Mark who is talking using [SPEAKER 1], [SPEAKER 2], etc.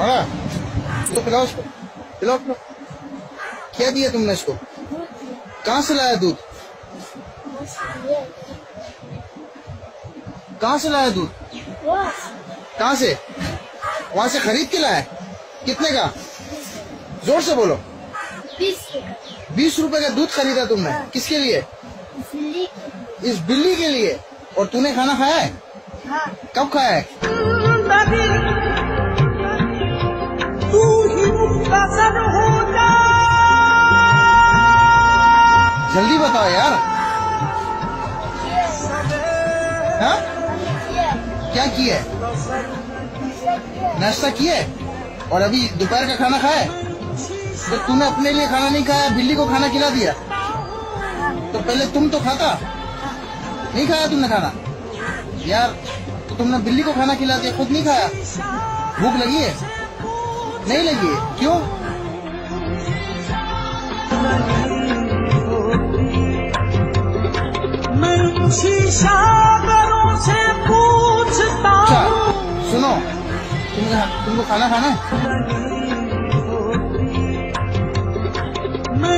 [SPEAKER 1] हाँ तो पिलाओ उसको, पिलाओ पिलाओ। क्या दिया तुमने इसको? कहाँ से लाया दूध? कहाँ से लाया दूध? कहाँ से? वहाँ से खरीद के लाया? कितने का? जोर से बोलो। 20 रुपए का दूध खरीदा तुमने? किसके लिए? इस बिल्ली के लिए। और तूने खाना खाया है? हाँ। कब खाया है? तू ही जल्दी बताओ यार। हाँ? क्या किया है? नाश्ता किया है? और अभी दोपहर का खाना खाया है? तो तूने अपने लिए खाना नहीं खाया, बिल्ली को खाना खिला दिया। तो पहले तुम तो खाता नहीं, खाया तुमने खाना यार? तो तुमने बिल्ली को खाना खिला दिया, खुद नहीं खाया। भूख लगी है? नहीं लगी है? क्यों? अच्छा सुनो, तुमको खाना खाना है? मैं